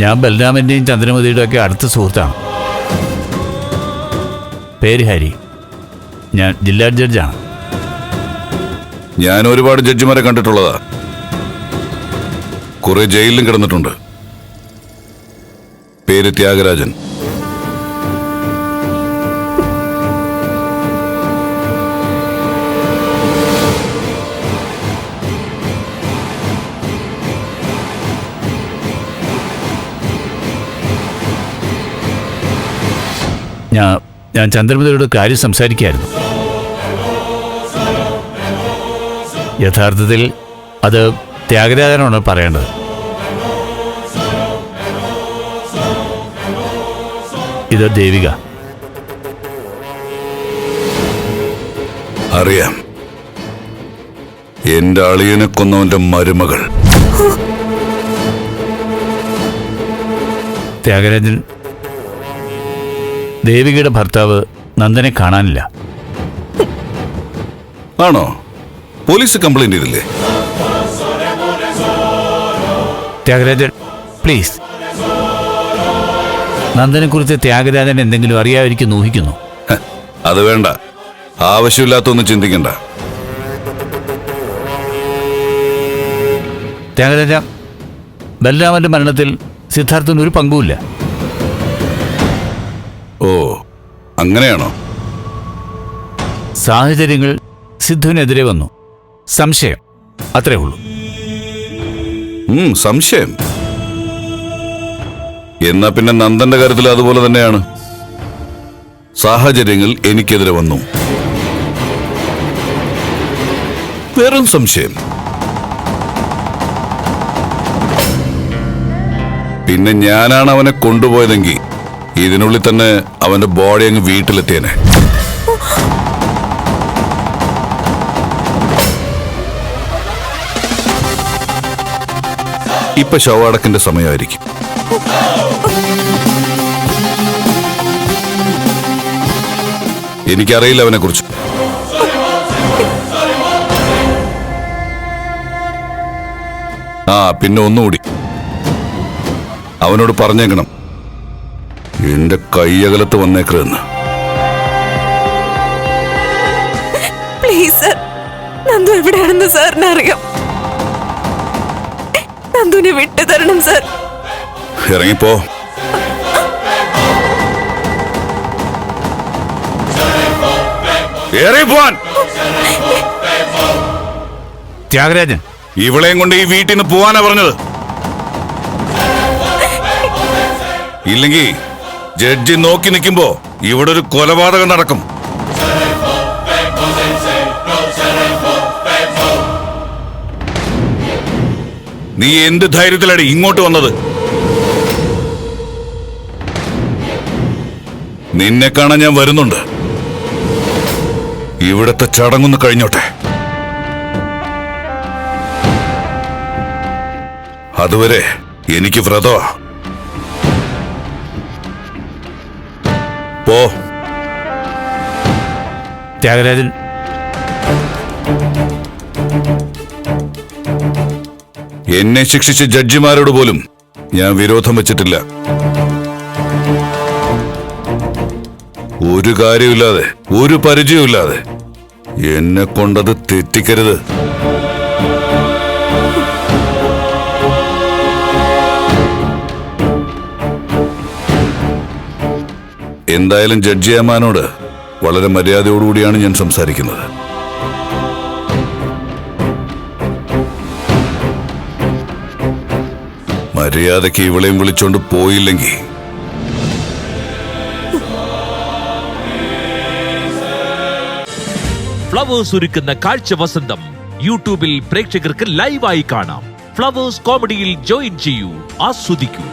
ഞാൻ ബലരാമൻ്റെയും ചന്ദ്രമതിയുടെയും ഒക്കെ അടുത്ത സുഹൃത്താണ്. പേര് ഹരി. ഞാൻ ജില്ലാ ജഡ്ജാണ്. ഞാൻ ഒരുപാട് ജഡ്ജിമാരെ കണ്ടിട്ടുള്ളതാ. കുറെ ജയിലിലും കിടന്നിട്ടുണ്ട്. പേര് ത്യാഗരാജൻ. ഞാൻ ചന്ദ്രമതിയോട് കാര്യം സംസാരിക്കുകയായിരുന്നു. യഥാർത്ഥത്തിൽ അത് ത്യാഗരാജനാണ് പറയേണ്ടത്. ഇത് ദേവിക. അറിയാം, എന്റെ അളിയനെ കൊന്നവന്റെ മരുമകൾ. ത്യാഗരാജൻ, ദേവികയുടെ ഭർത്താവ് നന്ദനെ കാണാനില്ല. ആണോ? പോലീസ് കംപ്ലൈന്റ് ചെയ്തില്ലേ? ത്യാഗരാജൻ പ്ലീസ്, നന്ദനെ കുറിച്ച് ത്യാഗരാജൻ എന്തെങ്കിലും അറിയാതിരിക്കും ഊഹിക്കുന്നു. അത് വേണ്ട, ആവശ്യമില്ലാത്തൊന്നും ചിന്തിക്കണ്ട. ത്യാഗരാജ, ബലരാമന്റെ മരണത്തിൽ സിദ്ധാർത്ഥന് ഒരു പങ്കുമില്ല. ഓ, അങ്ങനെയാണോ? സാഹചര്യങ്ങൾ സിദ്ധുവിനെതിരെ വന്നു. സംശയം, അത്രേ ഉള്ളൂ. സംശയം? എന്നാ പിന്നെ നന്ദന്റെ കാര്യത്തിൽ അതുപോലെ തന്നെയാണ്. സാഹചര്യങ്ങൾ എനിക്കെതിരെ വന്നു. വെറും സംശയം. പിന്നെ ഞാനാണ് അവനെ കൊണ്ടുപോയതെങ്കിൽ ഇതിനുള്ളിൽ തന്നെ അവന്റെ ബോഡി അങ്ങ് വീട്ടിലെത്തിയേനെ. ഇപ്പൊ ശവടക്കിന്റെ സമയമായിരിക്കും. എനിക്കറിയില്ല അവനെ കുറിച്ച്. പിന്നെ ഒന്നുകൂടി അവനോട് പറഞ്ഞേക്കണം, എന്റെ കയ്യകലത്ത് വന്നേക്കരുതെന്ന്. പ്ലീസ് സർ, നന്ദു എവിടെയാണെന്ന് സാറിന് അറിയാം. നന്ദുവിനെ വിട്ടു തരണം സർ. ഇറങ്ങിപ്പോ. ത്യാഗരാജൻ, ഇവളെയും കൊണ്ട് ഈ വീട്ടിൽ നിന്ന് പോവാനാ പറഞ്ഞത്. ഇല്ലെങ്കിൽ ജഡ്ജി നോക്കി നിൽക്കുമ്പോ ഇവിടെ ഒരു കൊലപാതകം നടക്കും. നീ എന്ത് ധൈര്യത്തിലടി ഇങ്ങോട്ട് വന്നത്? നിന്നെ കാണാൻ ഞാൻ വരുന്നുണ്ട്. ഇവിടത്തെ ചടങ്ങൊന്ന് കഴിഞ്ഞോട്ടെ. അതുവരെ എനിക്ക് വ്രതമാ. പോ. ത്യാഗരാജൻ, എന്നെ ശിക്ഷിച്ച ജഡ്ജിമാരോട് പോലും ഞാൻ വിരോധം വെച്ചിട്ടില്ല. ഒരു കാര്യമില്ലാതെ, ഒരു പരിചയമില്ലാതെ എന്നെ കൊണ്ടത് തെറ്റിക്കരുത്. എന്തായാലും ജഡ്ജി അമ്മാനോട് വളരെ മര്യാദയോടുകൂടിയാണ് ഞാൻ സംസാരിക്കുന്നത്. മര്യാദയ്ക്ക് ഇവളെയും വിളിച്ചോണ്ട് പോയില്ലെങ്കിൽ ഫ്ലവേഴ്സ് ഒരുക്കുന്ന കാഴ്ച വസന്തം യൂട്യൂബിൽ പ്രേക്ഷകർക്ക് ലൈവായി കാണാം. ഫ്ലവേഴ്സ് കോമഡിയിൽ ജോയിൻ ചെയ്യൂ, ആസ്വദിക്കൂ.